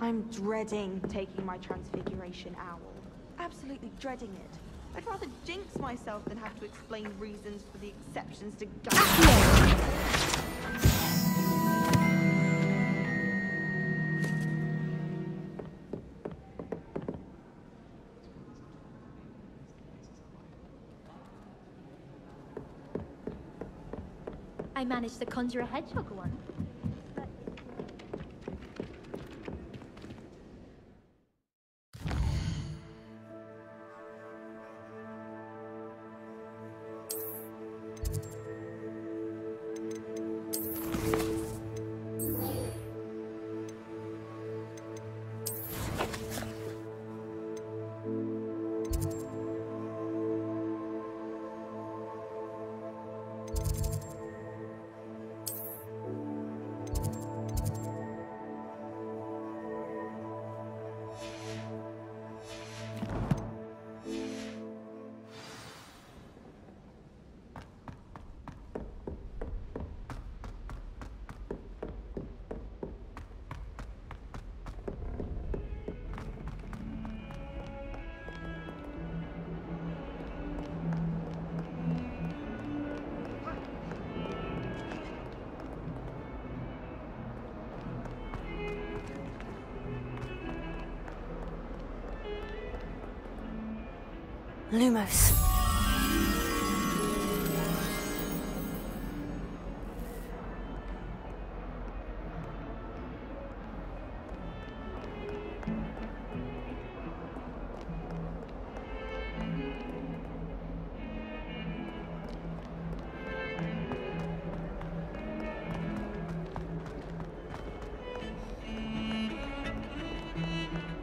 I'm dreading taking my transfiguration owl. Absolutely dreading it. I'd rather jinx myself than have to explain reasons for the exceptions to I managed to conjure a hedgehog once. Lumos.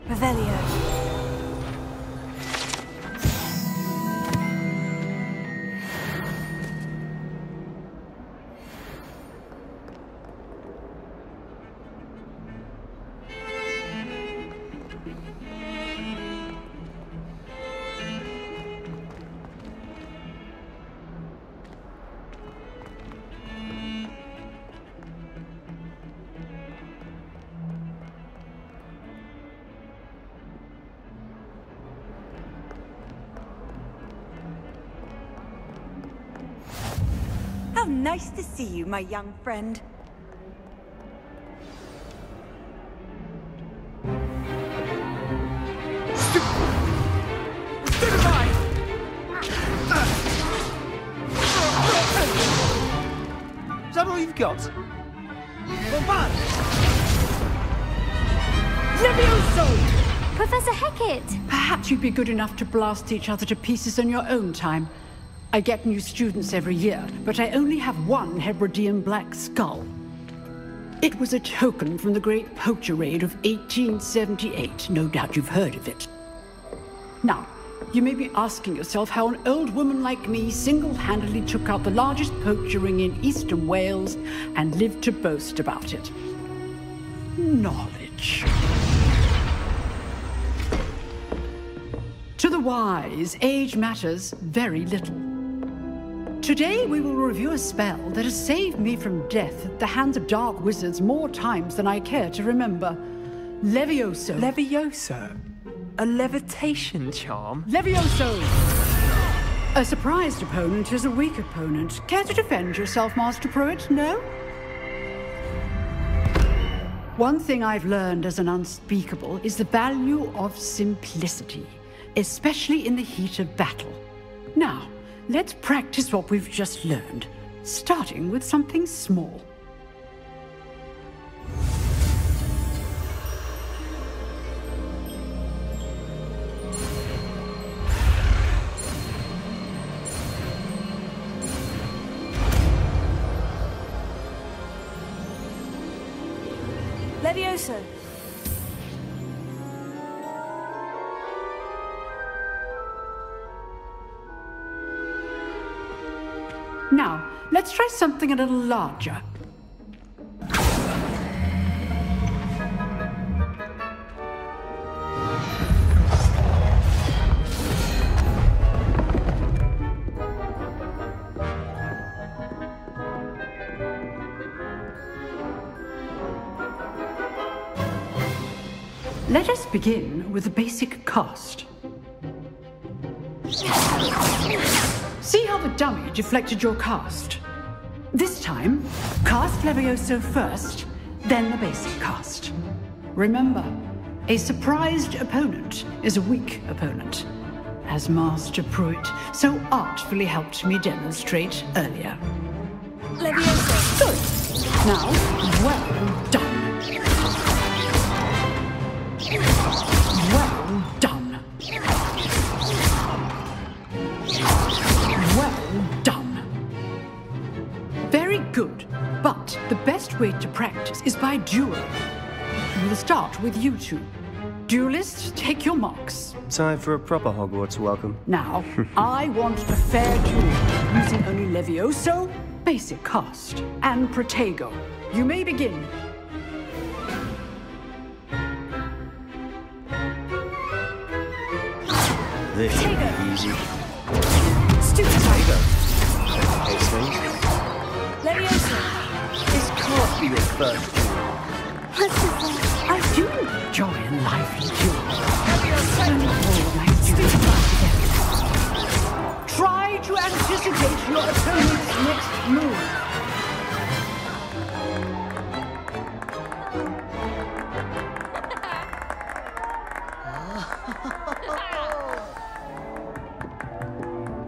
Revelio. How nice to see you, my young friend. Is that all you've got? Bombard! Levioso! Professor Hecat! Perhaps you'd be good enough to blast each other to pieces on your own time. I get new students every year, but I only have one Hebridean black skull. It was a token from the Great Poacher Raid of 1878. No doubt you've heard of it. Now, you may be asking yourself how an old woman like me single-handedly took out the largest poacher ring in eastern Wales and lived to boast about it. Knowledge. To the wise, age matters very little. Today we will review a spell that has saved me from death at the hands of dark wizards more times than I care to remember. Levioso. Levioso? A levitation charm? Levioso! A surprised opponent is a weak opponent. Care to defend yourself, Master Pruitt? No? One thing I've learned as an unspeakable is the value of simplicity, especially in the heat of battle. Now, let's practice what we've just learned, starting with something small. Levioso. Now, let's try something a little larger. Let us begin with the basic cast. See how the dummy deflected your cast? This time, cast Levioso first, then the basic cast. Remember, a surprised opponent is a weak opponent, as Master Pruitt so artfully helped me demonstrate earlier. Levioso. Good. Now, well done. Well done. Well done. Very good, but the best way to practice is by duel. We'll start with you two. Duelists, take your marks. Time for a proper Hogwarts welcome. Now, I want a fair duel, using only Levioso, basic cast, and Protego. You may begin. This should be easy. Stupefy. Case things. Leviosa. This can't be your first duel. I do enjoy a lively duel. And all my students are together. Try to anticipate your opponent's next move.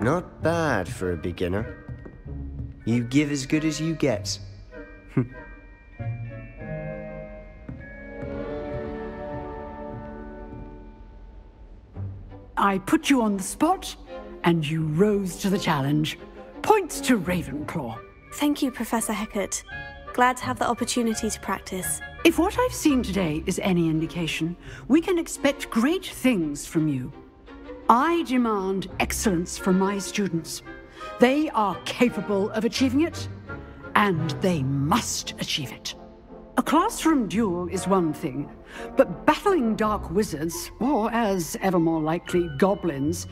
Not bad for a beginner. You give as good as you get. I put you on the spot, and you rose to the challenge. Points to Ravenclaw. Thank you, Professor Hecat. Glad to have the opportunity to practice. If what I've seen today is any indication, we can expect great things from you. I demand excellence from my students. They are capable of achieving it, and they must achieve it. A classroom duel is one thing, but battling dark wizards, or as ever more likely, goblins,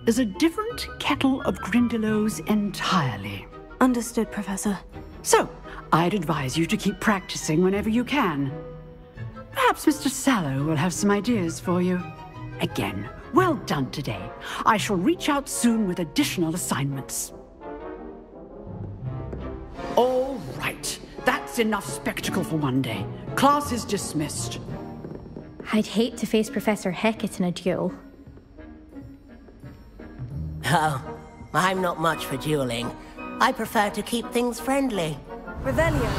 is a different kettle of Grindylows entirely. Understood, Professor. So, I'd advise you to keep practicing whenever you can. Perhaps Mr. Sallow will have some ideas for you. Again, well done today. I shall reach out soon with additional assignments. All right. That's enough spectacle for one day. Class is dismissed. I'd hate to face Professor Hecat in a duel. Oh, I'm not much for dueling. I prefer to keep things friendly. Revelio.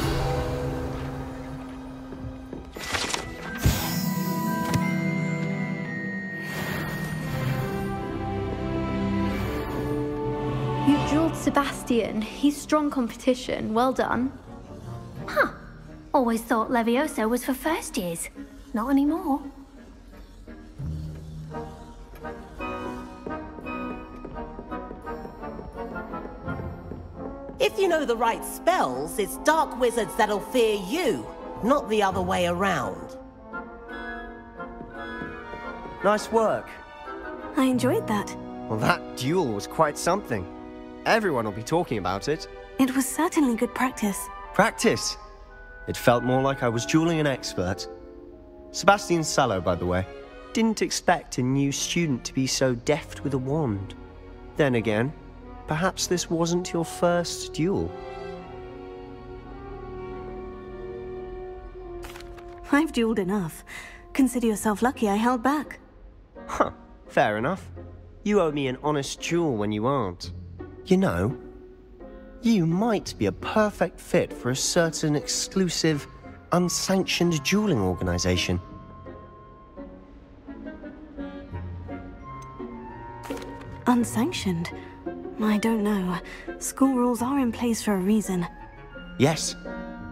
You dueled Sebastian. He's strong competition. Well done. Huh. Always thought Levioso was for first years. Not anymore. If you know the right spells, it's dark wizards that'll fear you, not the other way around. Nice work. I enjoyed that. Well, that duel was quite something. Everyone will be talking about it. It was certainly good practice. Practice. It felt more like I was dueling an expert. Sebastian Sallow, by the way. Didn't expect a new student to be so deft with a wand. Then again, perhaps this wasn't your first duel. I've dueled enough. Consider yourself lucky I held back. Huh, fair enough. You owe me an honest duel when you aren't. You know, you might be a perfect fit for a certain exclusive, unsanctioned dueling organization. Unsanctioned? I don't know. School rules are in place for a reason. Yes,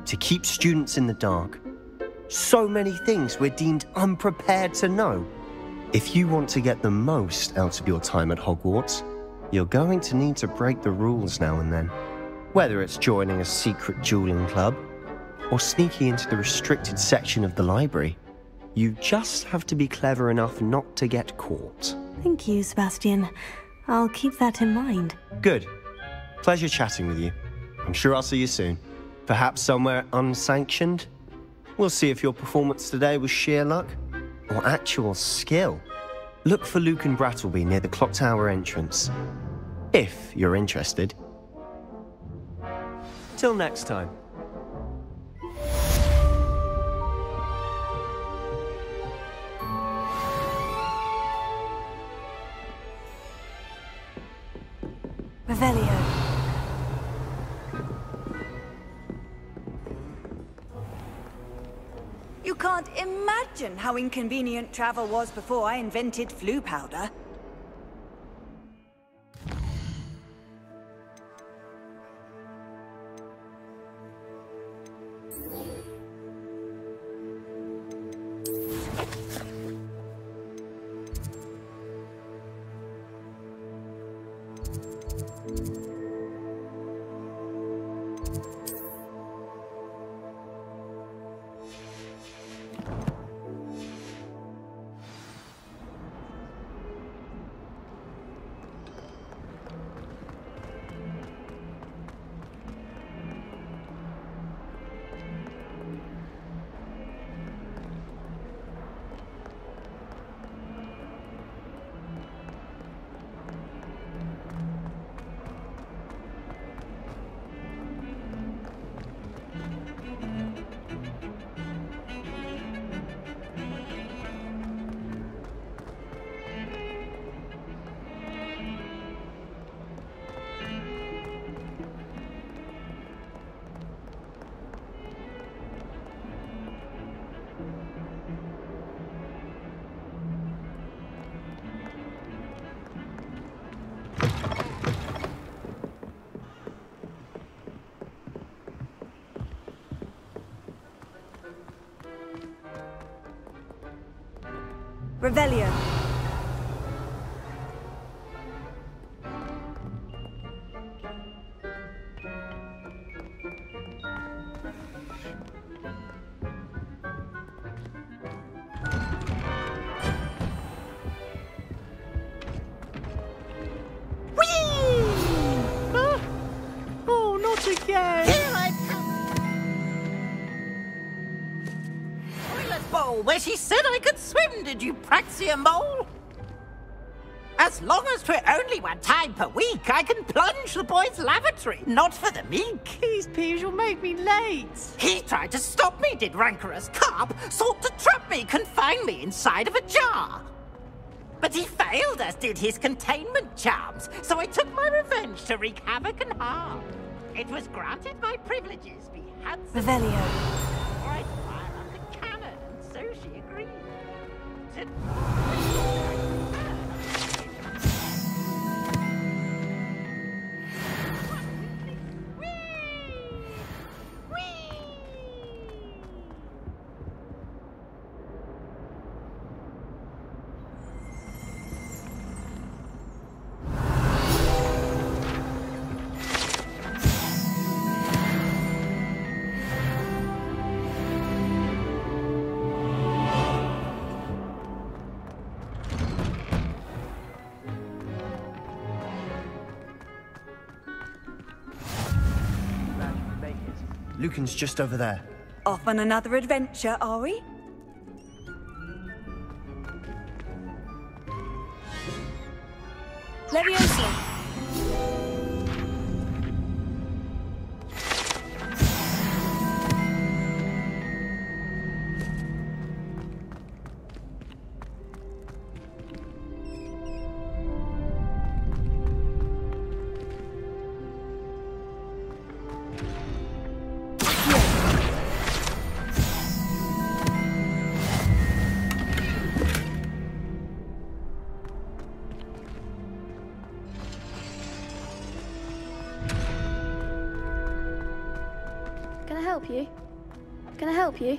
to keep students in the dark. So many things we're deemed unprepared to know. If you want to get the most out of your time at Hogwarts, you're going to need to break the rules now and then. Whether it's joining a secret dueling club, or sneaking into the restricted section of the library, you just have to be clever enough not to get caught. Thank you, Sebastian. I'll keep that in mind. Good. Pleasure chatting with you. I'm sure I'll see you soon. Perhaps somewhere unsanctioned? We'll see if your performance today was sheer luck, or actual skill, look for Lucan Brattleby near the clock tower entrance. If you're interested. Till next time. Revelio. You can't imagine how inconvenient travel was before I invented flu powder. Revelio. Oh, not again! Here I come! Toilet bowl, where she said I could swim, did you praxia mole? As long as 'twere only one time per week, I can plunge the boy's lavatory, not for the meek. Please, Peeves, you'll make me late. He tried to stop me, did rancorous carp, sought to trap me, confine me inside of a jar. But he failed, as did his containment charms, so I took my revenge to wreak havoc and harm. It was granted my privileges be had some Revelio. before I'd fire up the cannon, and so she agreed. Lucan's just over there. Off on another adventure, are we? Leviosa. Can I help you?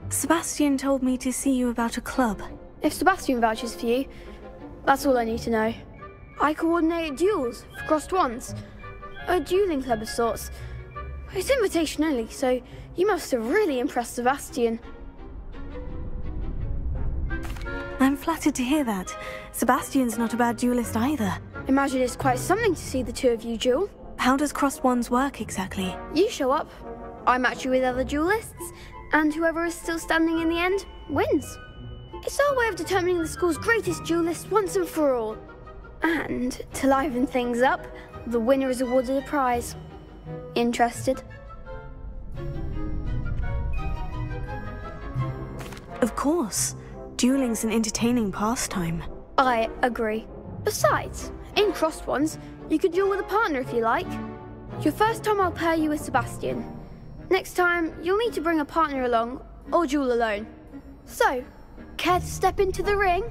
Sebastian told me to see you about a club. If Sebastian vouches for you, that's all I need to know. I coordinate duels for crossed wands. A dueling club of sorts. It's invitation only, so you must have really impressed Sebastian. I'm flattered to hear that. Sebastian's not a bad duelist either. Imagine it's quite something to see the two of you duel. How does crossed wands work exactly? You show up, I match you with other duelists, and whoever is still standing in the end wins. It's our way of determining the school's greatest duelist once and for all. And to liven things up, the winner is awarded a prize. Interested? Of course. Dueling's an entertaining pastime. I agree. Besides, in Crossed Ones, you could duel with a partner if you like. Your first time I'll pair you with Sebastian. Next time, you'll need to bring a partner along, or duel alone. So, care to step into the ring?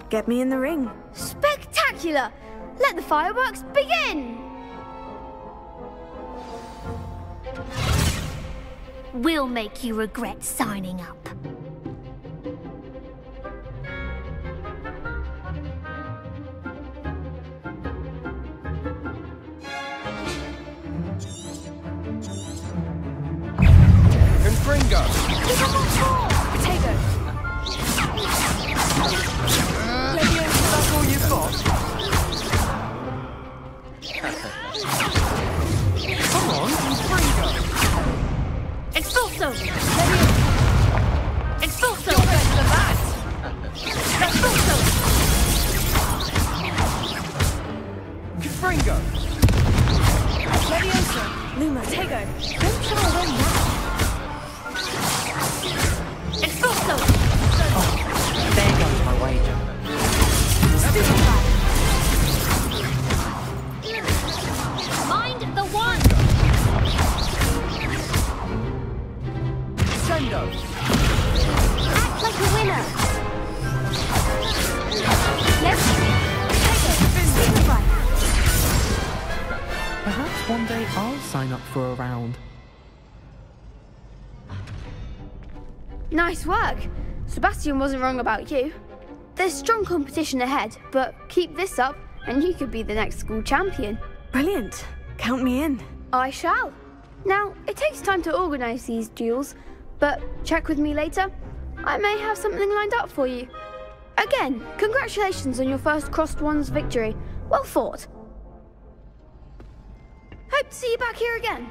Get me in the ring. Spectacular! Let the fireworks begin! We'll make you regret signing up. Confringo! Potato! That's all you've got? Come on, Confringo! Expulso! Expulso! You're better than that! Expulso! Confringo! Leviosa! Luma. Potato! Don't try to win that! Expulso! There goes my wager. Mind the one! Sendo! Act like a winner! Let's Perhaps one day I'll sign up for a round. Nice work. Sebastian wasn't wrong about you. There's strong competition ahead, but keep this up and you could be the next school champion. Brilliant. Count me in. I shall. Now, it takes time to organise these duels, but check with me later. I may have something lined up for you. Again, congratulations on your first Crossed Ones victory. Well fought. Hope to see you back here again.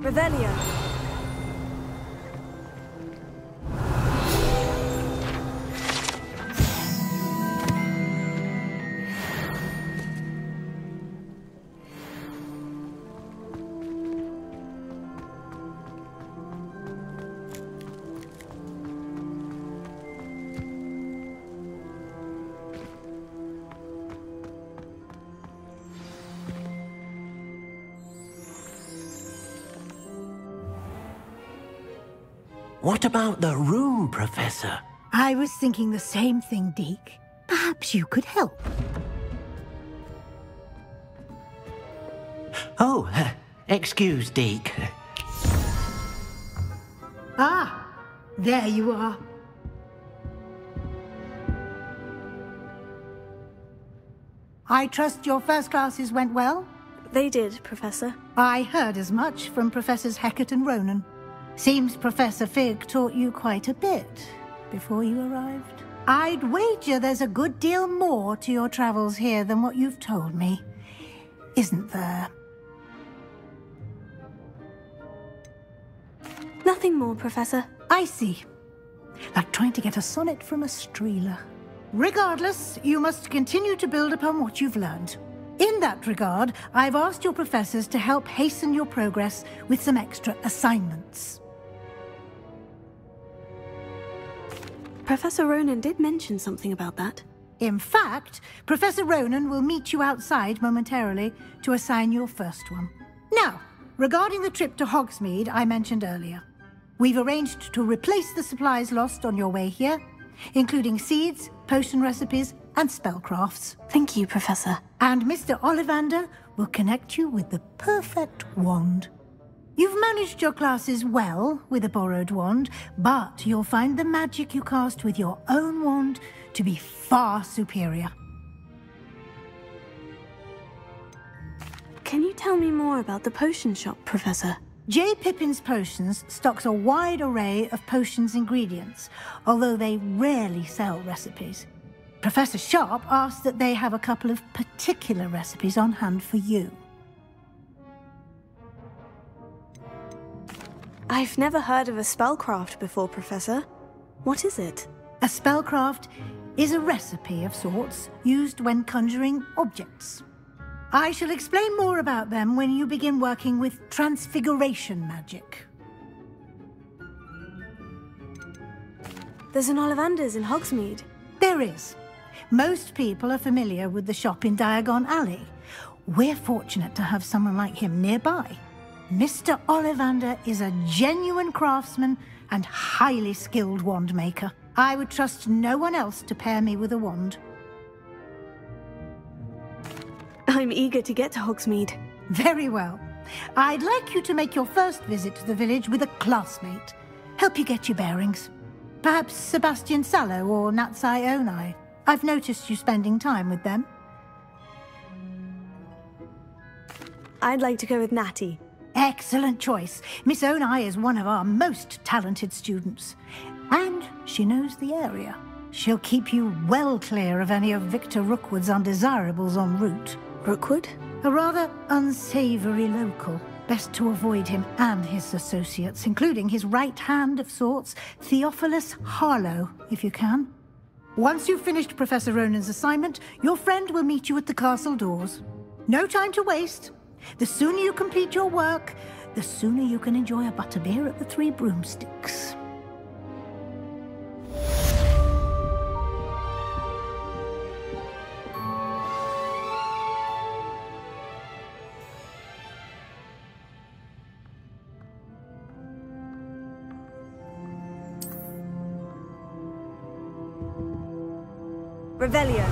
Revelio. What about the room, Professor? I was thinking the same thing, Deke. Perhaps you could help. Oh, excuse, Deke. Ah, there you are. I trust your first classes went well? They did, Professor. I heard as much from Professors Hecat and Ronan. Seems Professor Fig taught you quite a bit before you arrived. I'd wager there's a good deal more to your travels here than what you've told me. isn't there? Nothing more, Professor. I see. Like trying to get a sonnet from a streeler. Regardless, you must continue to build upon what you've learned. In that regard, I've asked your professors to help hasten your progress with some extra assignments. Professor Ronan did mention something about that. In fact, Professor Ronan will meet you outside momentarily to assign your first one. Now, regarding the trip to Hogsmeade I mentioned earlier, we've arranged to replace the supplies lost on your way here, including seeds, potion recipes, and spellcrafts. Thank you, Professor. And Mr. Ollivander will connect you with the perfect wand. You've managed your classes well with a borrowed wand, but you'll find the magic you cast with your own wand to be far superior. Can you tell me more about the potion shop, Professor? J. Pippin's Potions stocks a wide array of potions ingredients, although they rarely sell recipes. Professor Sharp asked that they have a couple of particular recipes on hand for you. I've never heard of a spellcraft before, Professor. What is it? A spellcraft is a recipe of sorts used when conjuring objects. I shall explain more about them when you begin working with transfiguration magic. There's an Ollivander's in Hogsmeade. There is. Most people are familiar with the shop in Diagon Alley. We're fortunate to have someone like him nearby. Mr. Ollivander is a genuine craftsman and highly skilled wand maker. I would trust no one else to pair me with a wand. I'm eager to get to Hogsmeade. Very well. I'd like you to make your first visit to the village with a classmate. Help you get your bearings. Perhaps Sebastian Sallow or Natsai Onai. I've noticed you spending time with them. I'd like to go with Natty. Excellent choice. Miss Onai is one of our most talented students. And she knows the area. She'll keep you well clear of any of Victor Rookwood's undesirables en route. Rookwood? A rather unsavory local. Best to avoid him and his associates, including his right hand of sorts, Theophilus Harlow, if you can. Once you've finished Professor Ronan's assignment, your friend will meet you at the castle doors. No time to waste. The sooner you complete your work, the sooner you can enjoy a butterbeer at the Three Broomsticks. Revelio.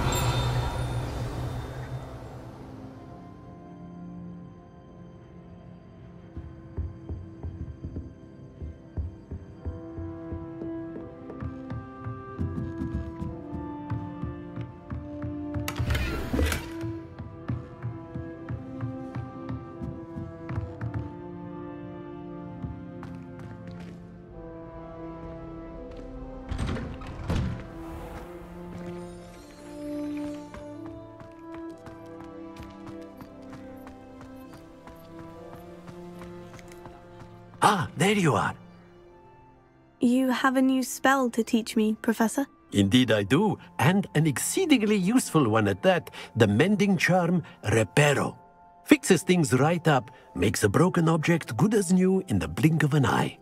Ah, there you are. You have a new spell to teach me, Professor? Indeed I do, and an exceedingly useful one at that. The mending charm, Reparo. Fixes things right up, makes a broken object good as new in the blink of an eye.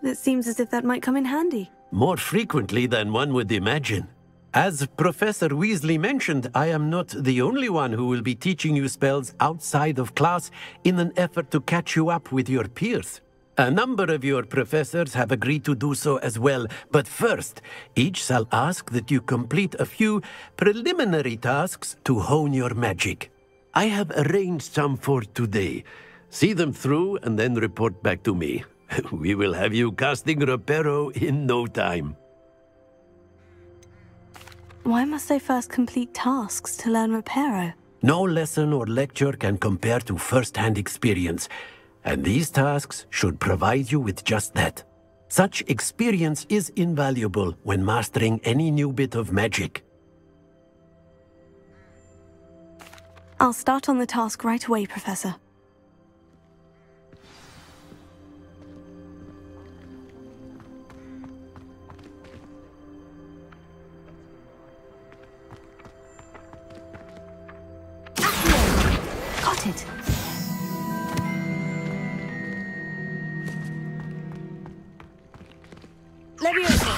It seems as if that might come in handy. More frequently than one would imagine. As Professor Weasley mentioned, I am not the only one who will be teaching you spells outside of class in an effort to catch you up with your peers. A number of your professors have agreed to do so as well, but first, each shall ask that you complete a few preliminary tasks to hone your magic. I have arranged some for today. See them through and then report back to me. We will have you casting Reparo in no time. Why must I first complete tasks to learn Reparo? No lesson or lecture can compare to first-hand experience. And these tasks should provide you with just that. Such experience is invaluable when mastering any new bit of magic. I'll start on the task right away, Professor. Got it. Leviosa!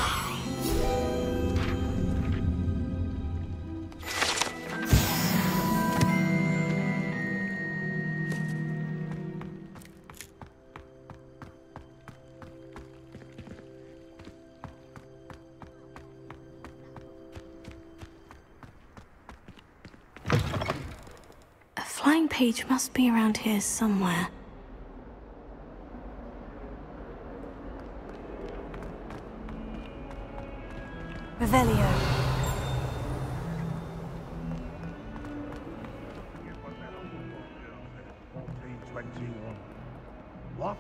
A flying page must be around here somewhere. Revelio. What?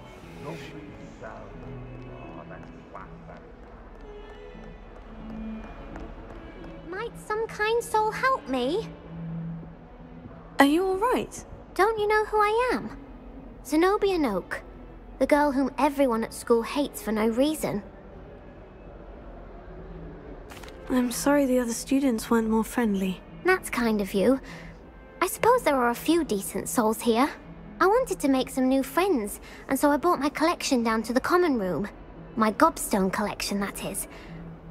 Might some kind soul help me? Are you all right? Don't you know who I am? Zenobia Noak, the girl whom everyone at school hates for no reason. I'm sorry the other students weren't more friendly. That's kind of you. I suppose there are a few decent souls here. I wanted to make some new friends, and so I brought my collection down to the common room. My gobstone collection, that is.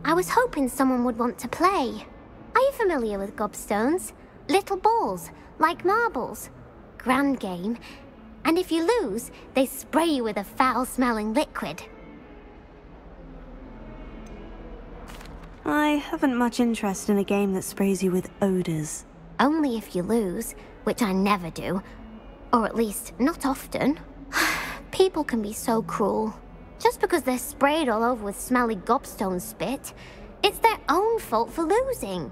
I was hoping someone would want to play. Are you familiar with gobstones? Little balls, like marbles. Grand game. And if you lose, they spray you with a foul-smelling liquid. I haven't much interest in a game that sprays you with odors. Only if you lose, which I never do. Or at least, not often. People can be so cruel. Just because they're sprayed all over with smelly gobstone spit, it's their own fault for losing.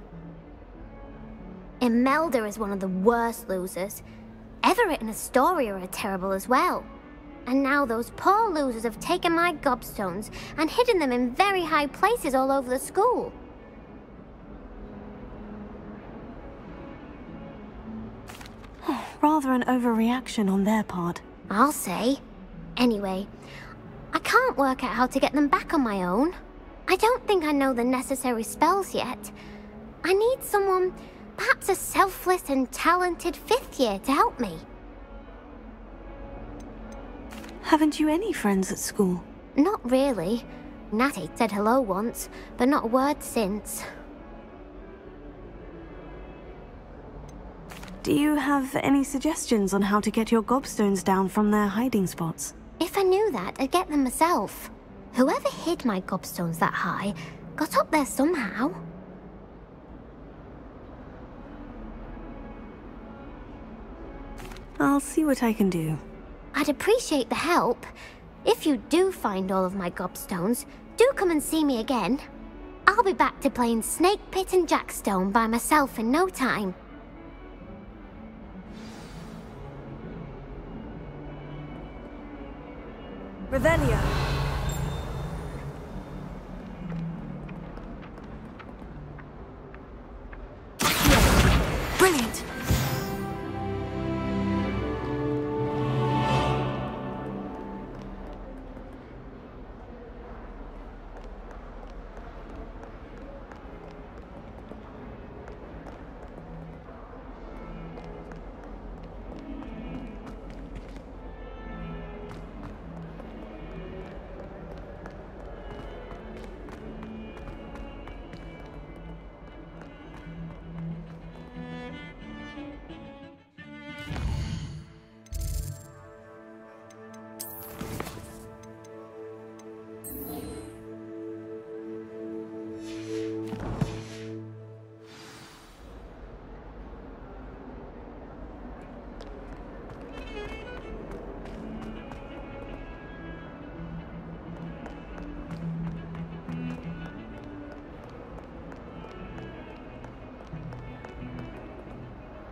Imelda is one of the worst losers. Everett and Astoria are terrible as well. And now those poor losers have taken my gobstones and hidden them in very high places all over the school. Rather an overreaction on their part. I'll say. Anyway, I can't work out how to get them back on my own. I don't think I know the necessary spells yet. I need someone, perhaps a selfless and talented 5th year to help me. Haven't you any friends at school? Not really. Natty said hello once, but not a word since. Do you have any suggestions on how to get your gobstones down from their hiding spots? If I knew that, I'd get them myself. Whoever hid my gobstones that high got up there somehow. I'll see what I can do. I'd appreciate the help. If you do find all of my gobstones, do come and see me again. I'll be back to playing Snake Pit and Jackstone by myself in no time. Revelio. Brilliant.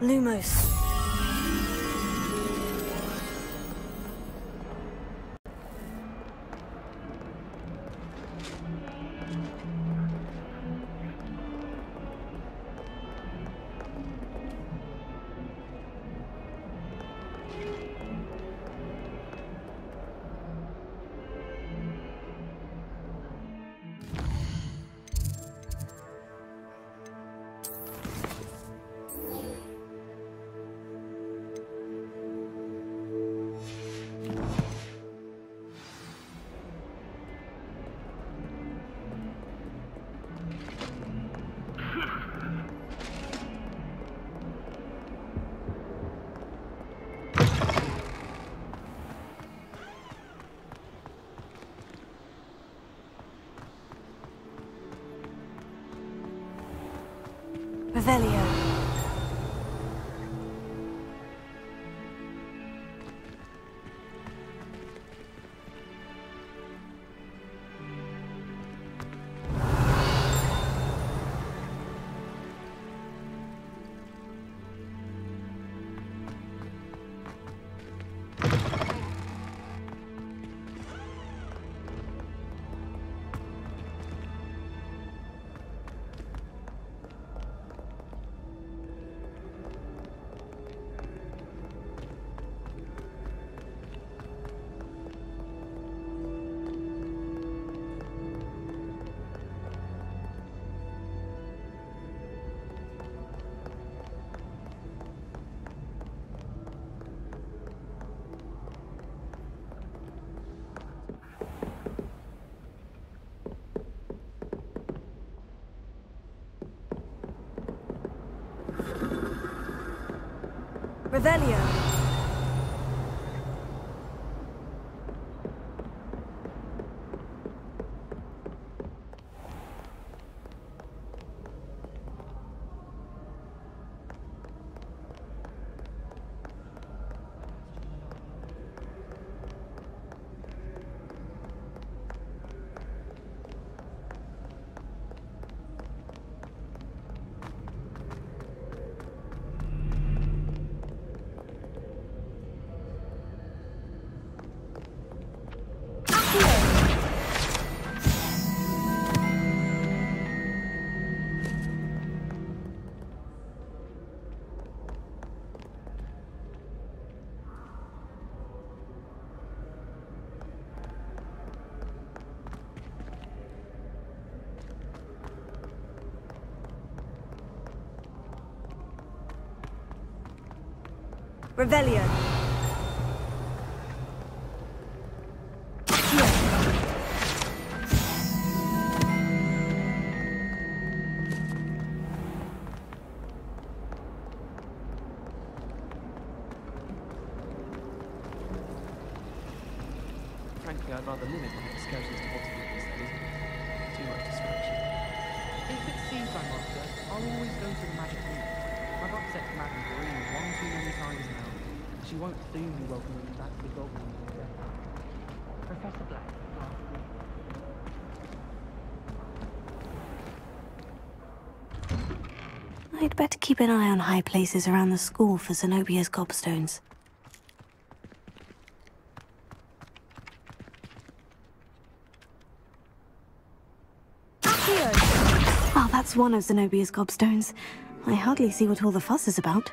Lumos. Revelio. Revelio. Revelio. Frankly, I'd rather limit my excursions to what's these days. Too much distraction. If it seems I'm after, I'll always go to the magic room. I've upset Madame Green one too many times now. She won't soon be welcoming me back to the Goblin again. Professor Black. I'd better keep an eye on high places around the school for Zenobia's gobstones. Oh, that's one of Zenobia's gobstones. I hardly see what all the fuss is about.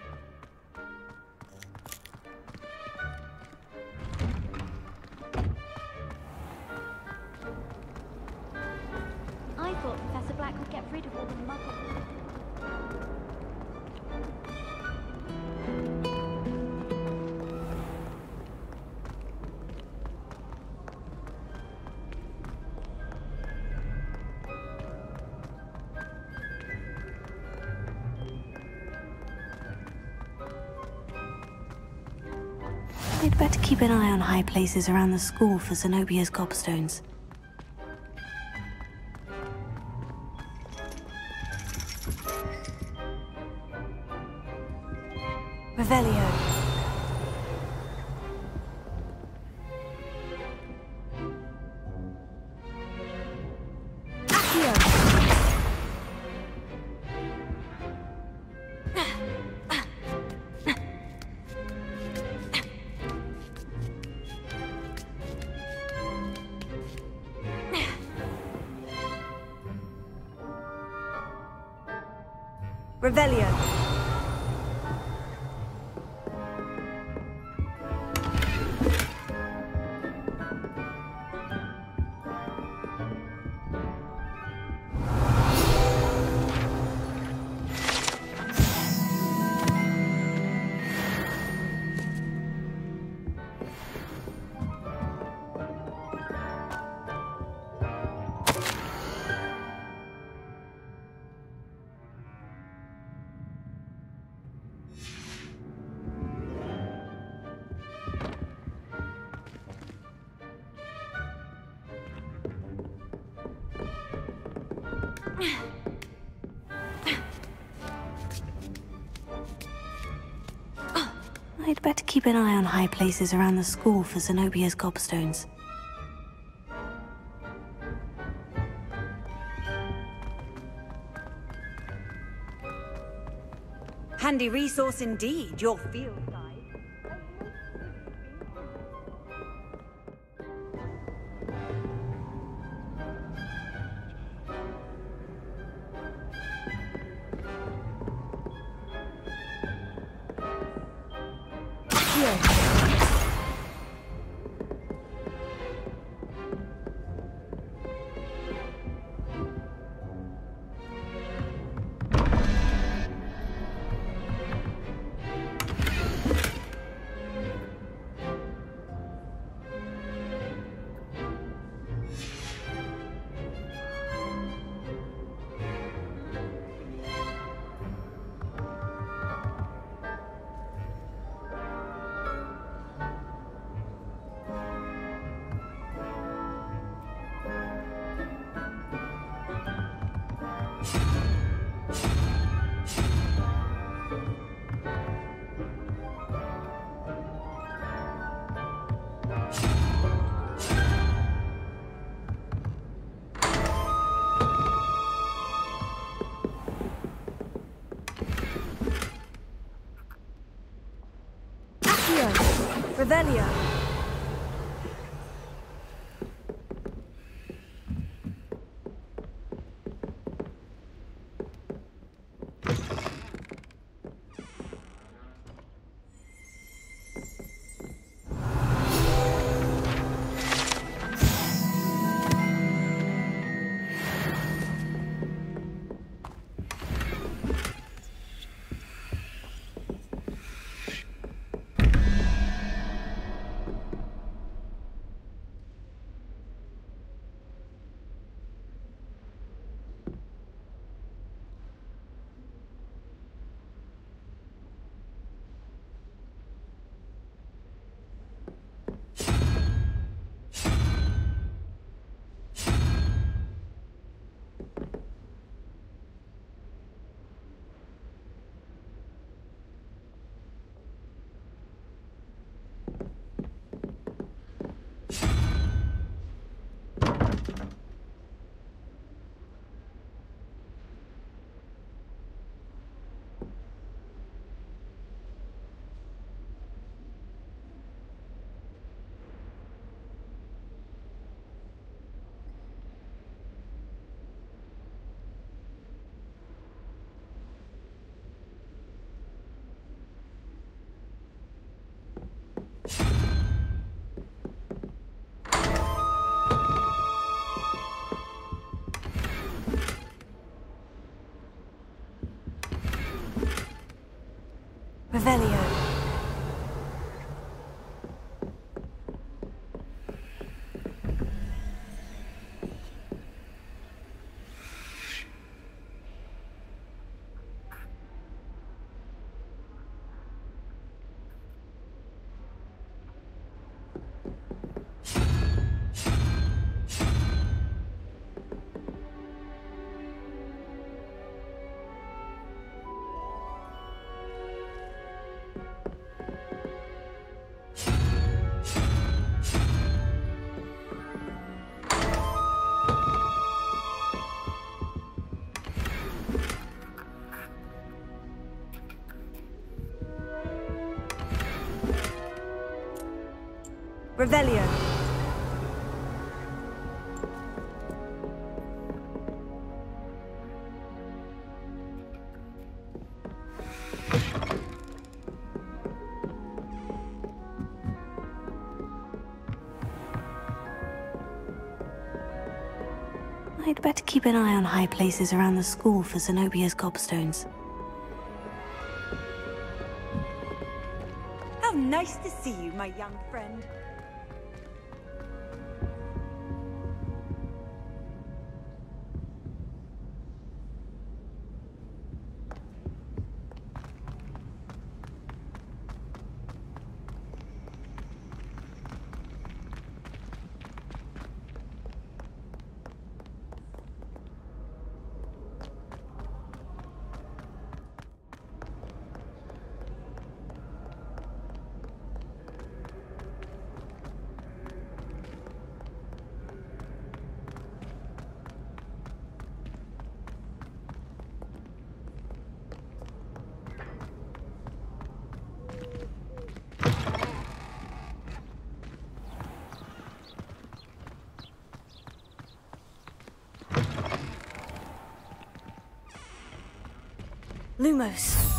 I thought Professor Black would get rid of all the muggles. I'd better keep an eye on high places around the school for Zenobia's gobstones. Revelio. Revelio. I'd better keep an eye on high places around the school for Zenobia's gobstones. Handy resource indeed, your field guide. Revelio. Revelio. Revelio. I'd better keep an eye on high places around the school for Zenobia's gobstones. How nice to see you, my young friend. Lumos.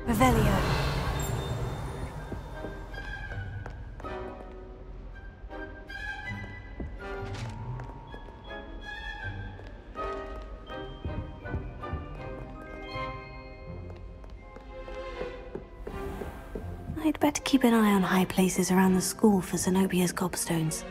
Revelio. I'd better keep an eye on high places around the school for Zenobia's gobstones.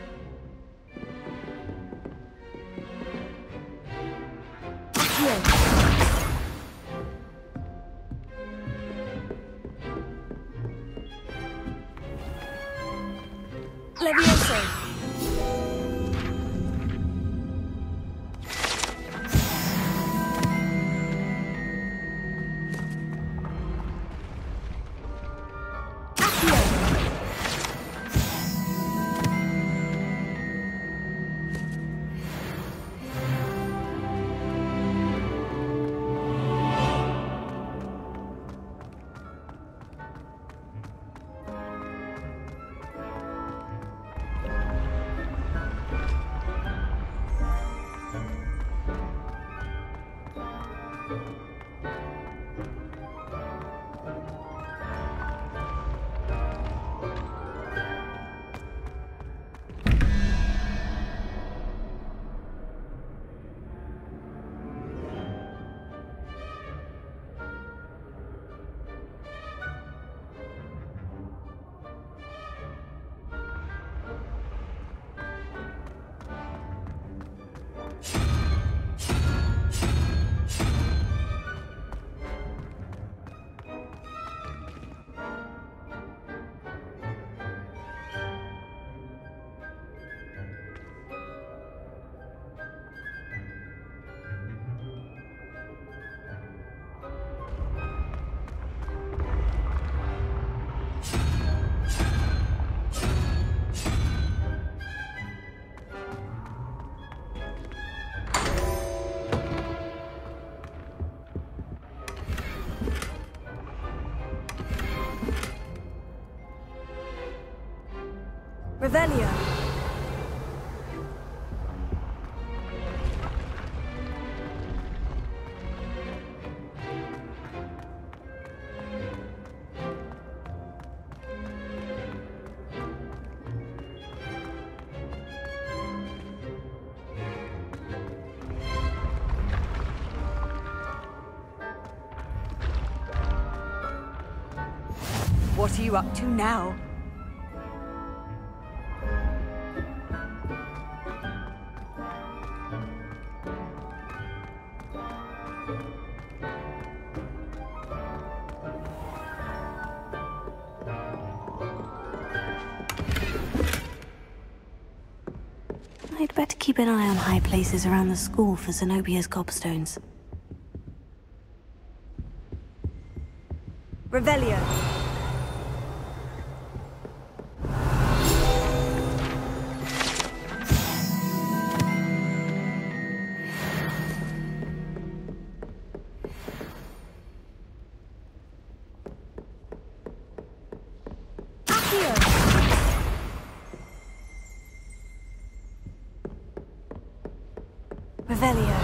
Revelio. What are you up to now? I'd better keep an eye on high places around the school for Zenobia's gobstones. Revelio. Revelio.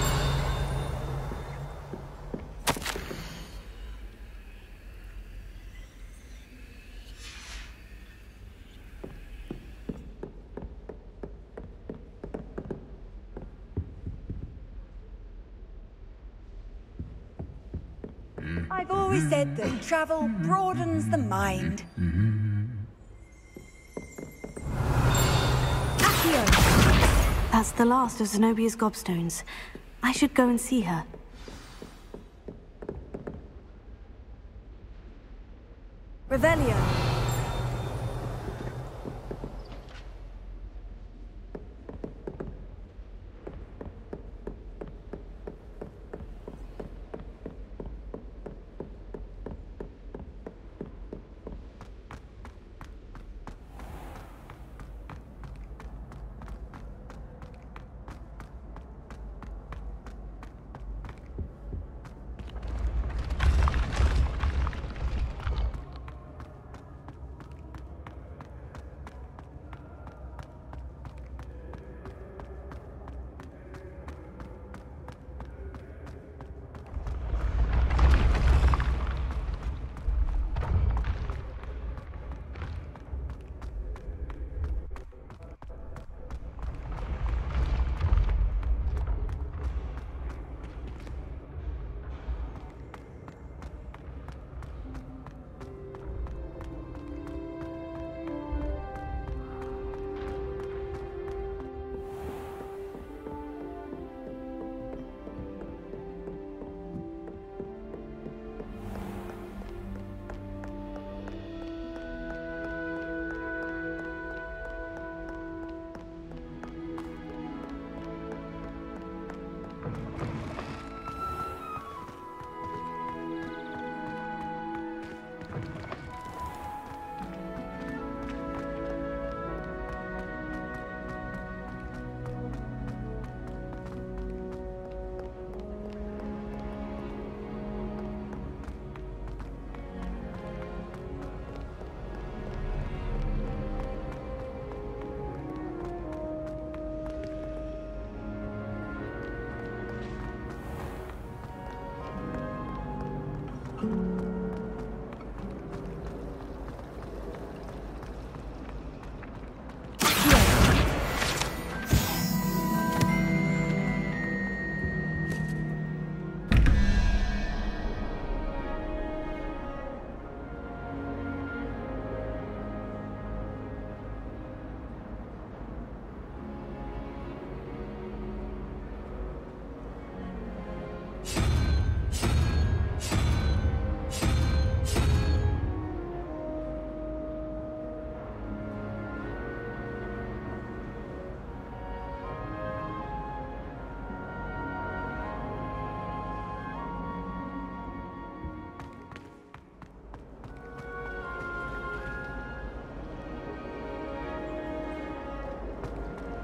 I've always said that travel broadens the mind. That's the last of Zenobia's gobstones. I should go and see her. Revelio.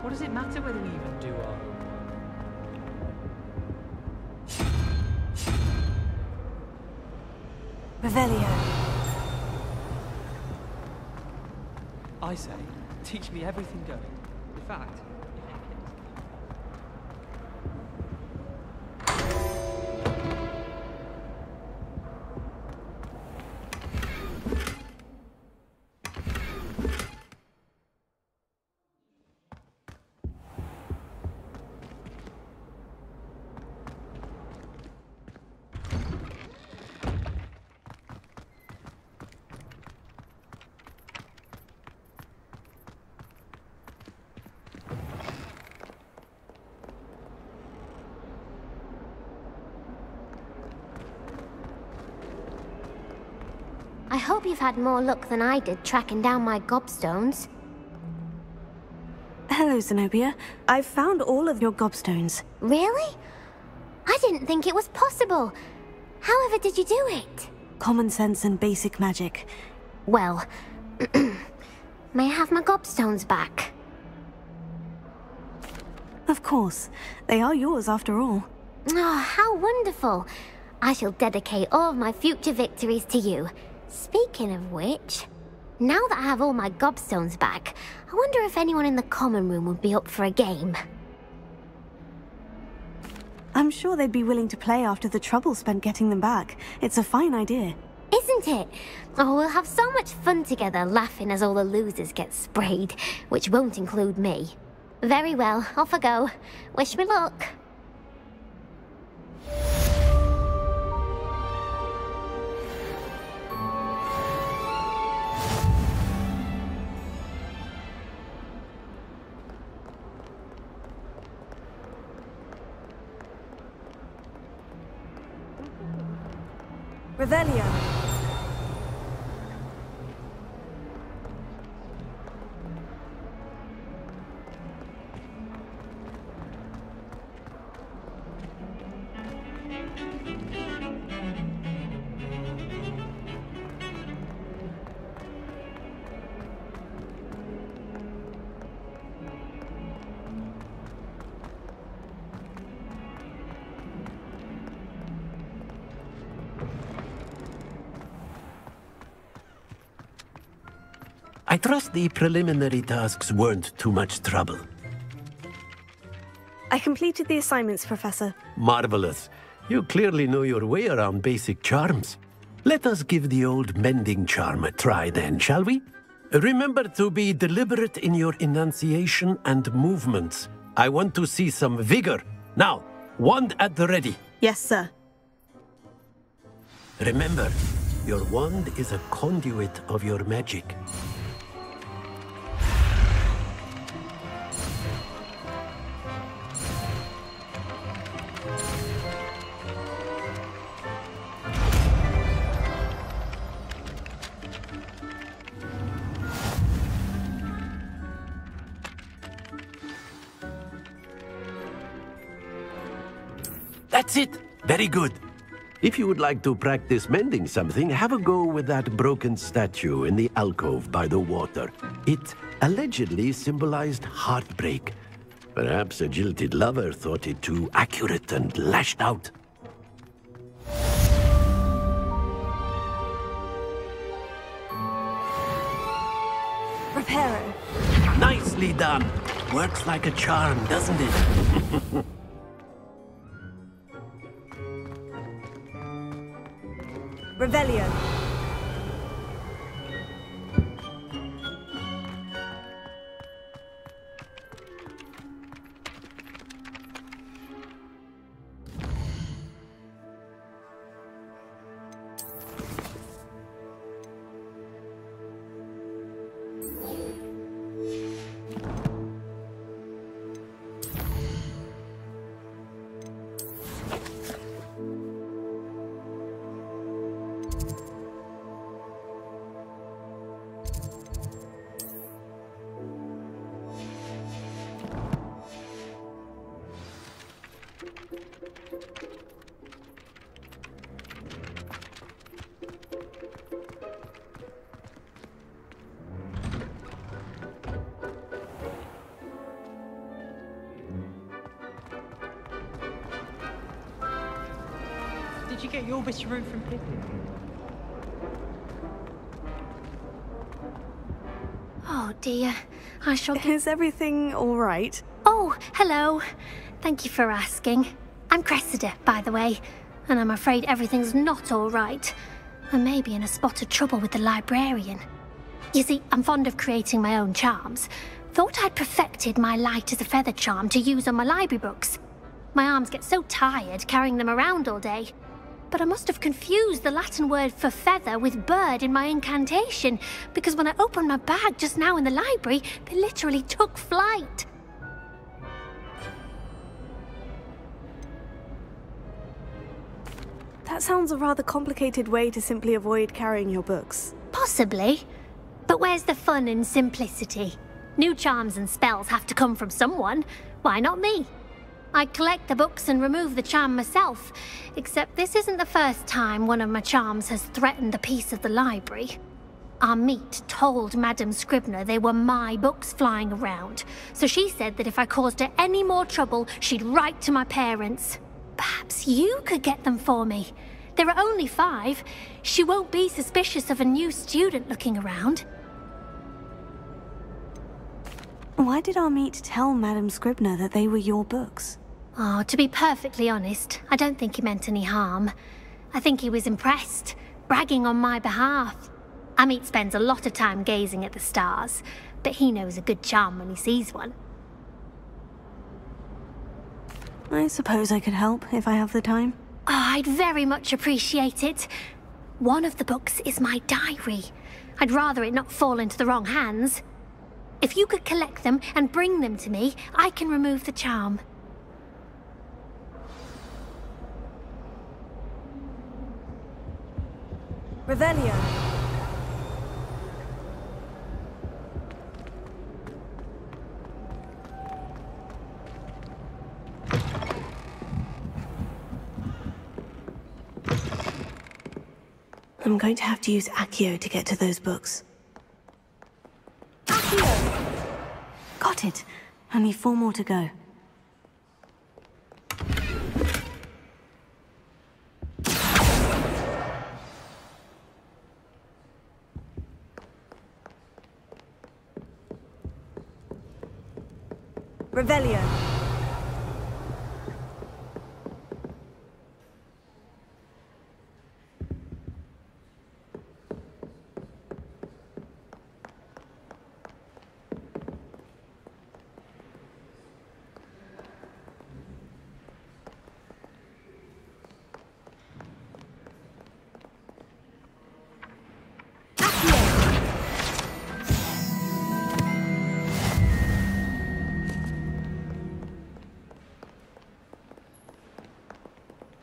What does it matter whether we even do our... Revelio. I say, teach me everything going. In fact, I hope you've had more luck than I did tracking down my gobstones. Hello, Zenobia. I've found all of your gobstones. Really? I didn't think it was possible. However did you do it? Common sense and basic magic. Well, may I have my gobstones back? Of course. They are yours after all. Oh, how wonderful. I shall dedicate all of my future victories to you. Speaking of which, now that I have all my gobstones back, I wonder if anyone in the common room would be up for a game. I'm sure they'd be willing to play after the trouble spent getting them back. It's a fine idea. Isn't it? Oh, we'll have so much fun together laughing as all the losers get sprayed, which won't include me. Very well, off I go. Wish me luck. Revelio. I trust the preliminary tasks weren't too much trouble. I completed the assignments, Professor. Marvelous. You clearly know your way around basic charms. Let us give the old mending charm a try then, shall we? Remember to be deliberate in your enunciation and movements. I want to see some vigor. Now, wand at the ready. Yes, sir. Remember, your wand is a conduit of your magic. That's it! Very good. If you would like to practice mending something, have a go with that broken statue in the alcove by the water. It allegedly symbolized heartbreak. Perhaps a jilted lover thought it too accurate and lashed out. Reparo. Nicely done. Works like a charm, doesn't it? Revelio. Did you get your Witcheroo from Pippin? Oh dear, I shall get... Is everything all right? Oh, hello. Thank you for asking. I'm Cressida, by the way, and I'm afraid everything's not all right. I may be in a spot of trouble with the librarian. You see, I'm fond of creating my own charms. Thought I'd perfected my light as a feather charm to use on my library books. My arms get so tired carrying them around all day. But I must have confused the Latin word for feather with bird in my incantation, because when I opened my bag just now in the library, they literally took flight. That sounds a rather complicated way to simply avoid carrying your books. Possibly. But where's the fun in simplicity? New charms and spells have to come from someone. Why not me? I collect the books and remove the charm myself, except this isn't the first time one of my charms has threatened a piece of the library. Amit told Madame Scribner they were my books flying around, so she said that if I caused her any more trouble, she'd write to my parents. Perhaps you could get them for me. There are only 5. She won't be suspicious of a new student looking around. Why did Amit tell Madame Scribner that they were your books? Oh, to be perfectly honest, I don't think he meant any harm. I think he was impressed, bragging on my behalf. Amit spends a lot of time gazing at the stars, but he knows a good charm when he sees one. I suppose I could help if I have the time. Oh, I'd very much appreciate it. One of the books is my diary. I'd rather it not fall into the wrong hands. If you could collect them and bring them to me, I can remove the charm. Revelio. I'm going to have to use Accio to get to those books. Accio! Got it. Only 4 more to go. Revelio.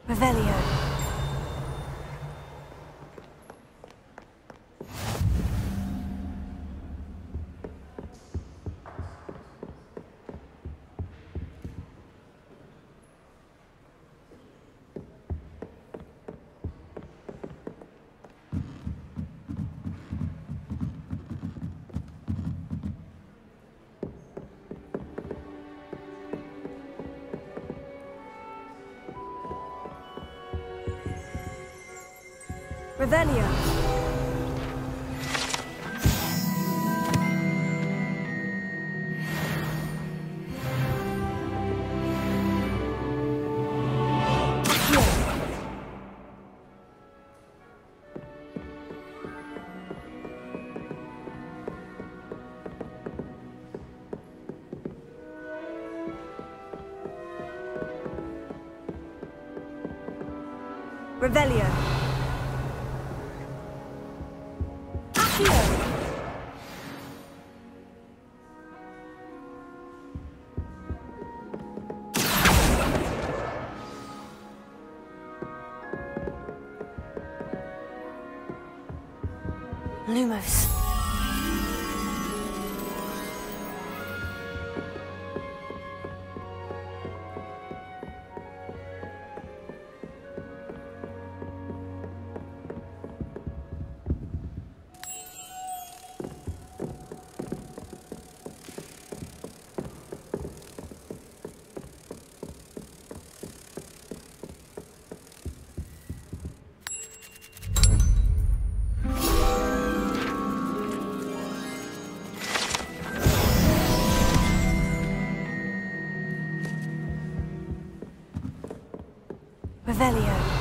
Revelio. Revelio. Revelio. Lumos. Revelio.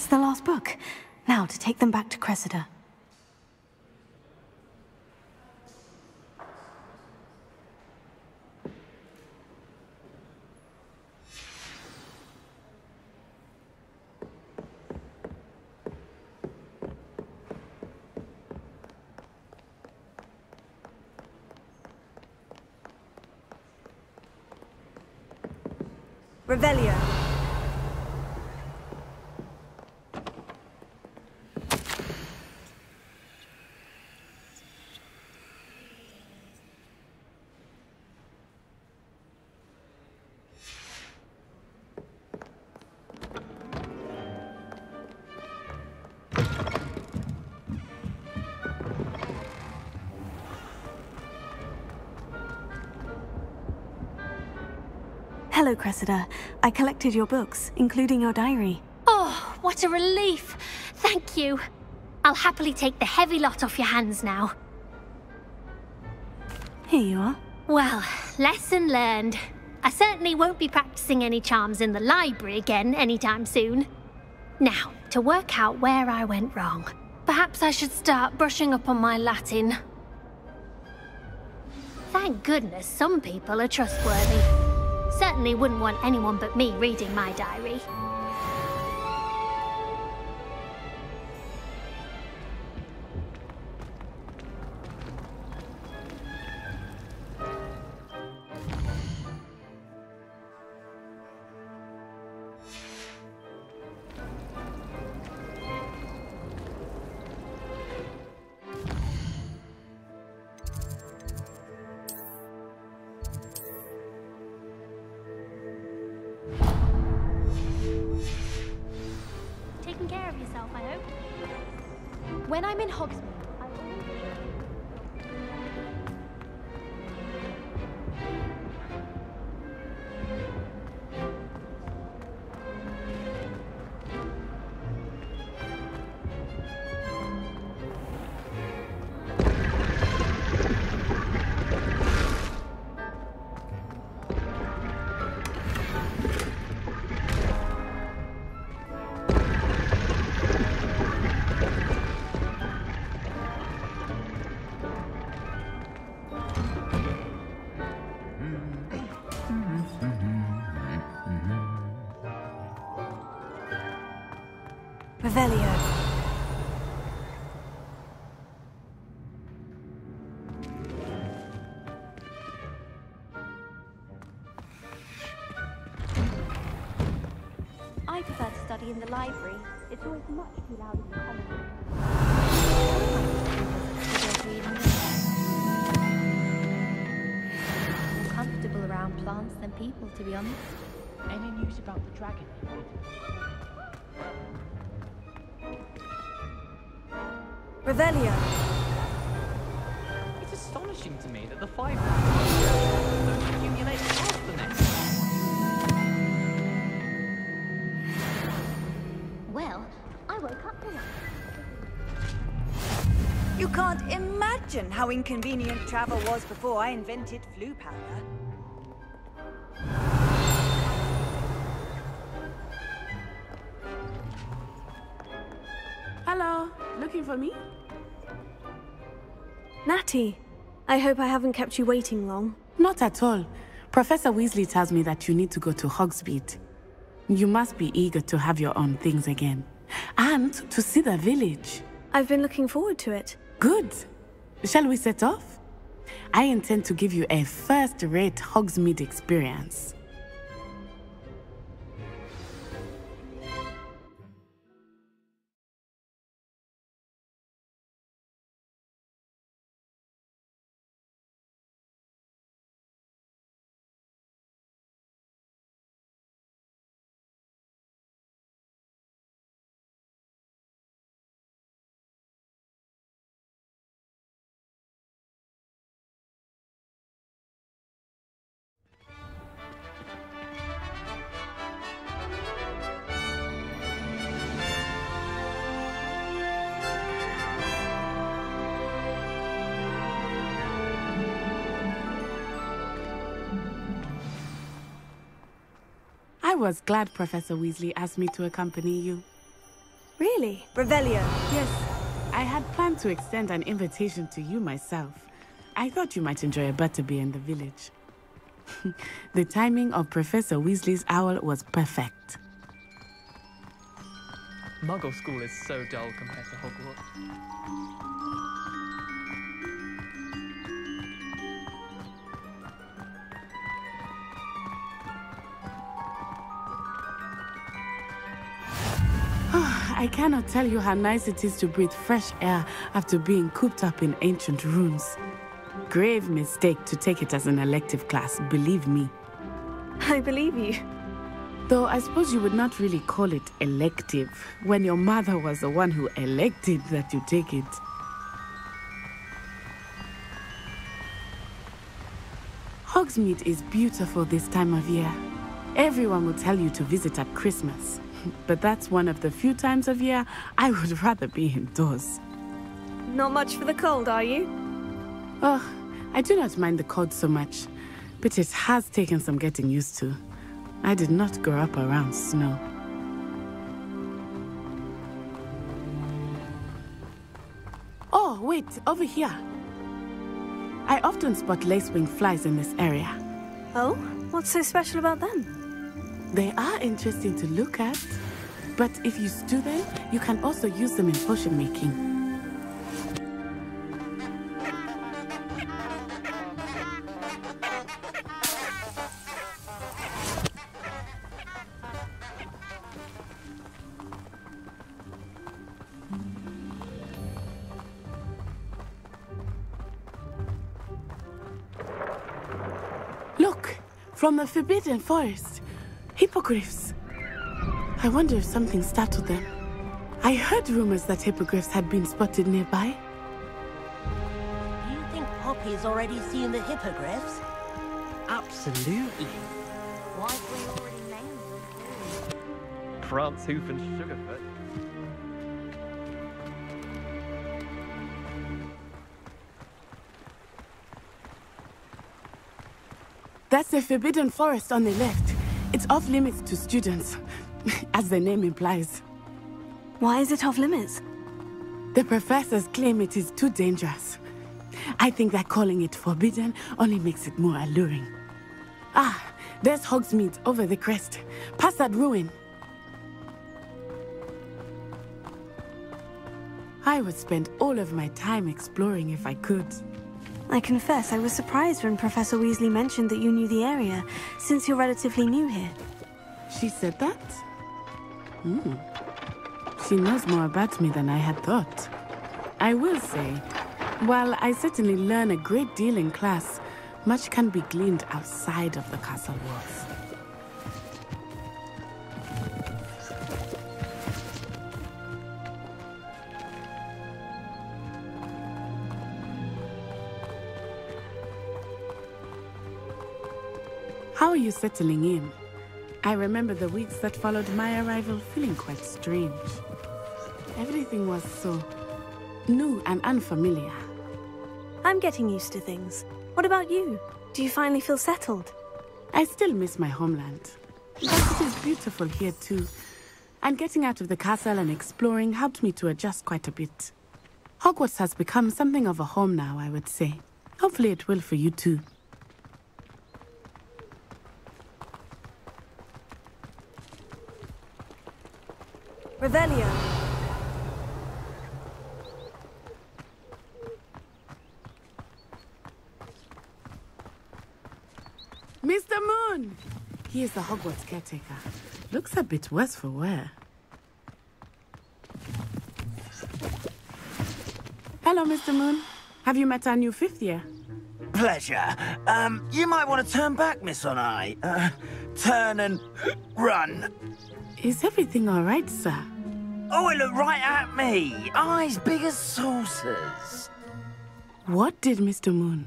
That's the last book. Now to take them back to Cressida. Revelio. Hello, Cressida. I collected your books, including your diary. Oh, what a relief. Thank you. I'll happily take the heavy lot off your hands now. Here you are. Well, lesson learned. I certainly won't be practicing any charms in the library again anytime soon. Now, to work out where I went wrong. Perhaps I should start brushing up on my Latin. Thank goodness some people are trustworthy. Certainly wouldn't want anyone but me reading my diary. Taking care of yourself, I hope. When I'm in Hogsmeade, I Revelio. I prefer to study in the library. It's always much too loud in the common room. More comfortable around plants than people, to be honest. Any news about the dragon? Revelio. It's astonishing to me that the 5 don't accumulate past the next. Well, I woke up tonight. You can't imagine how inconvenient travel was before I invented Floo powder. Hello, looking for me? Natty, I hope I haven't kept you waiting long. Not at all. Professor Weasley tells me that you need to go to Hogsmeade. You must be eager to have your own things again. And to see the village. I've been looking forward to it. Good. Shall we set off? I intend to give you a first-rate Hogsmeade experience. I was glad Professor Weasley asked me to accompany you. Really? Revelio. Yes, I had planned to extend an invitation to you myself. I thought you might enjoy a butterbeer in the village. The timing of Professor Weasley's owl was perfect. Muggle school is so dull compared to Hogwarts. I cannot tell you how nice it is to breathe fresh air after being cooped up in ancient ruins. Grave mistake to take it as an elective class, believe me. I believe you. Though I suppose you would not really call it elective when your mother was the one who elected that you take it. Hogsmeade is beautiful this time of year. Everyone will tell you to visit at Christmas. But that's one of the few times of year I would rather be indoors. Not much for the cold, are you? Oh, I do not mind the cold so much, but it has taken some getting used to. I did not grow up around snow. Oh, wait, over here. I often spot lacewing flies in this area. Oh? What's so special about them? They are interesting to look at, but if you stew them, you can also use them in potion making. Look, from the Forbidden Forest. Hippogriffs. I wonder if something startled them. I heard rumors that hippogriffs had been spotted nearby. Do you think Poppy's already seen the hippogriffs? Absolutely. Why have we already named them? Prance, Hoof and Sugarfoot. That's the Forbidden Forest on the left. It's off limits to students, as the name implies. Why is it off limits? The professors claim it is too dangerous. I think that calling it forbidden only makes it more alluring. Ah, there's Hogsmeade over the crest. Past that ruin. I would spend all of my time exploring if I could. I confess I was surprised when Professor Weasley mentioned that you knew the area, since you're relatively new here. She said that? She knows more about me than I had thought. I will say, while I certainly learn a great deal in class, much can be gleaned outside of the castle walls. How are you settling in? I remember the weeks that followed my arrival feeling quite strange. Everything was so new and unfamiliar. I'm getting used to things. What about you? Do you finally feel settled? I still miss my homeland. But it is beautiful here too. And getting out of the castle and exploring helped me to adjust quite a bit. Hogwarts has become something of a home now, I would say. Hopefully it will for you too. Revelio. Mr. Moon! He is the Hogwarts caretaker. Looks a bit worse for wear. Hello, Mr. Moon. Have you met our new 5th year? Pleasure. You might want to turn back, Miss Onai. Turn and run. Is everything all right, sir? Oh, it looked right at me. Eyes big as saucers. What did Mr. Moon?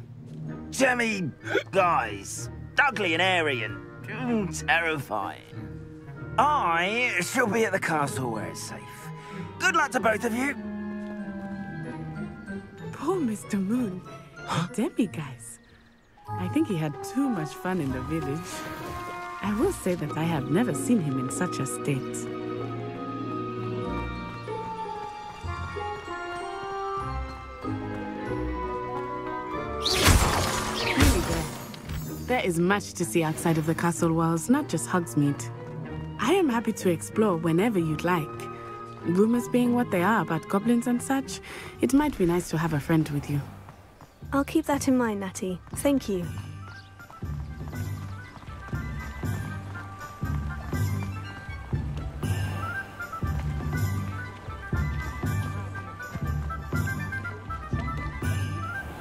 Jemmy guys. Ugly and airy and terrifying. I shall be at the castle where it's safe. Good luck to both of you. Poor Mr. Moon. Demiguise. I think he had too much fun in the village. I will say that I have never seen him in such a state. There is much to see outside of the castle walls, not just Hogsmeade. I am happy to explore whenever you'd like. Rumors being what they are about goblins and such, it might be nice to have a friend with you. I'll keep that in mind, Natty. Thank you.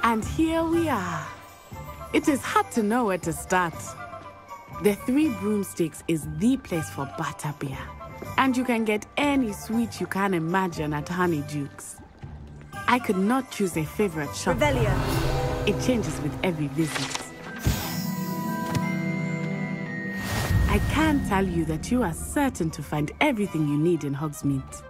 And here we are. It is hard to know where to start. The Three Broomsticks is the place for butterbeer. And you can get any sweet you can imagine at Honeydukes. I could not choose a favorite shop. Revelio. It changes with every visit. I can tell you that you are certain to find everything you need in Hogsmeade.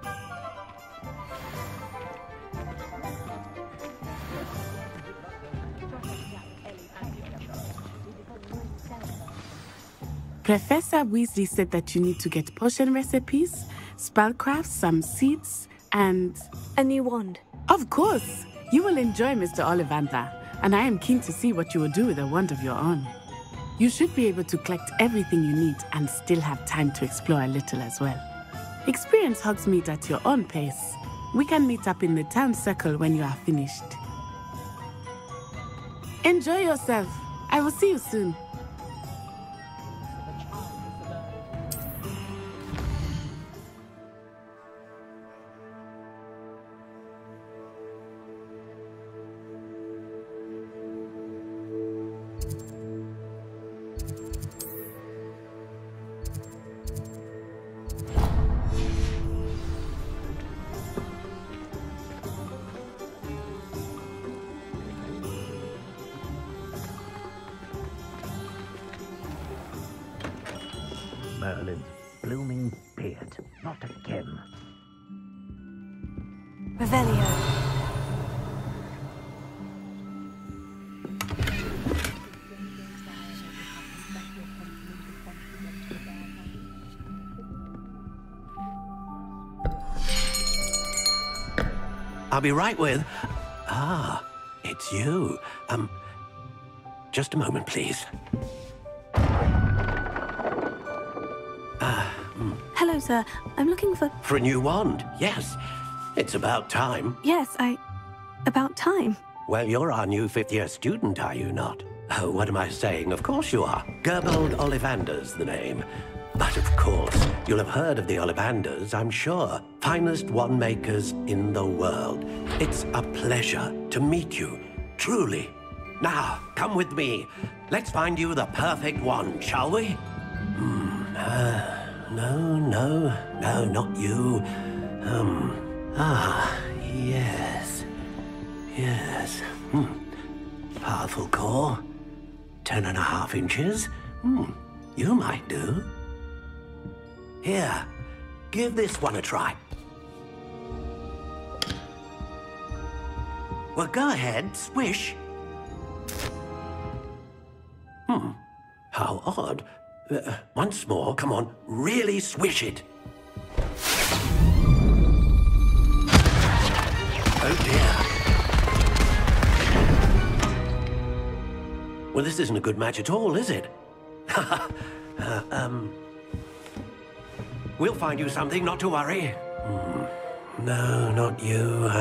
Professor Weasley said that you need to get potion recipes, spellcrafts, some seeds, and... a new wand. Of course! You will enjoy Mr. Ollivander, and I am keen to see what you will do with a wand of your own. You should be able to collect everything you need and still have time to explore a little as well. Experience Hogsmeade at your own pace. We can meet up in the town circle when you are finished. Enjoy yourself. I will see you soon. Merlin's blooming beard. Not again. Revelio. I'll be right with... Ah, it's you. Just a moment, please. Hello, sir. I'm looking for... For a new wand, yes. It's about time. Yes, about time. Well, you're our new fifth-year student, are you not? Oh, what am I saying? Of course you are. Gerbold Ollivander's the name. But of course, you'll have heard of the Ollivanders, I'm sure. Finest wand makers in the world. It's a pleasure to meet you, truly. Now, come with me. Let's find you the perfect wand, shall we? No, not you. Yes. Powerful core. 10.5 inches. You might do. Here, give this one a try. Well, go ahead, swish. How odd. Once more, come on, really swish it. Oh dear. Well, this isn't a good match at all, is it? We'll find you something, not to worry. No, not you.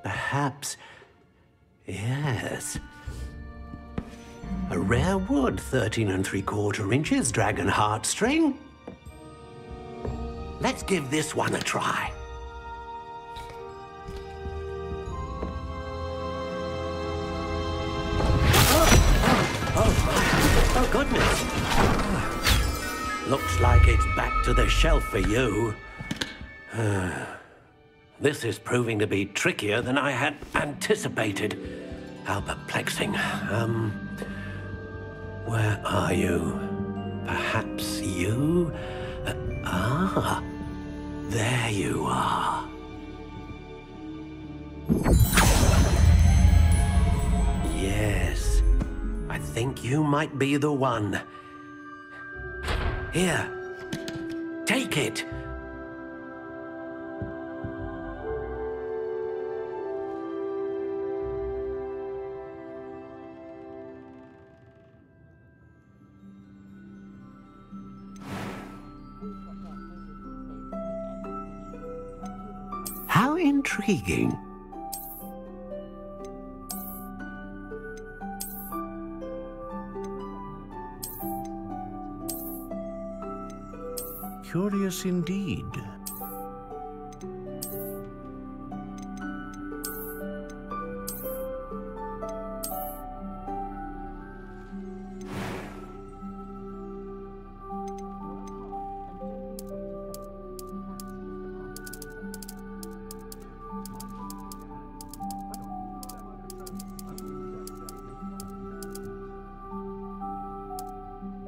Perhaps... Yes. A rare wood, 13 3/4 inches, dragon heartstring. Let's give this one a try. Oh goodness. Looks like it's back to the shelf for you. This is proving to be trickier than I had anticipated. How perplexing. Where are you? Perhaps you? There you are. Yes, I think you might be the one. Here, take it. intriguing. Curious indeed.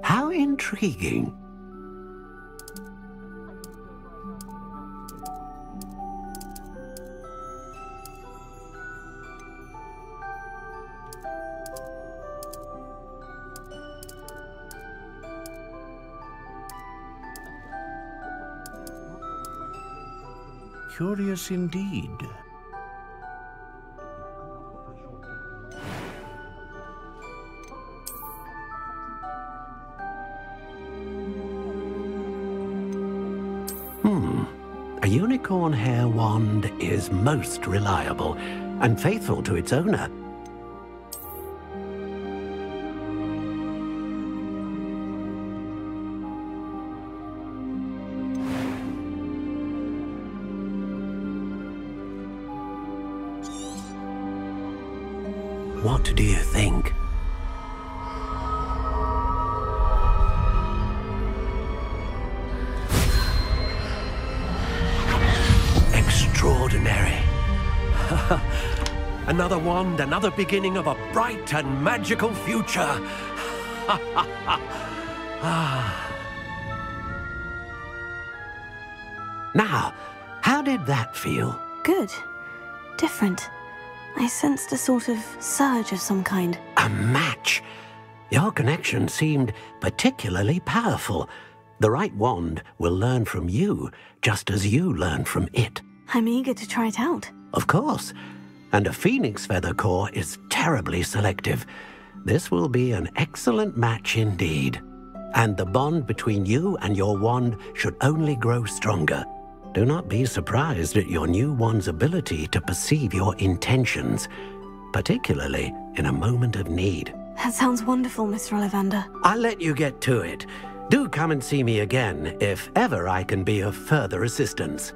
How intriguing. Curious indeed. A unicorn hair wand is most reliable and faithful to its owner. What do you think? Extraordinary. Another wand, another beginning of a bright and magical future. Now, how did that feel? Good. Different. I sensed a sort of surge of some kind. A match? Your connection seemed particularly powerful. The right wand will learn from you, just as you learn from it. I'm eager to try it out. Of course. And a phoenix feather core is terribly selective. This will be an excellent match indeed. And the bond between you and your wand should only grow stronger. Do not be surprised at your new wand's ability to perceive your intentions, particularly in a moment of need. That sounds wonderful, Mr. Ollivander. I'll let you get to it. Do come and see me again if ever I can be of further assistance.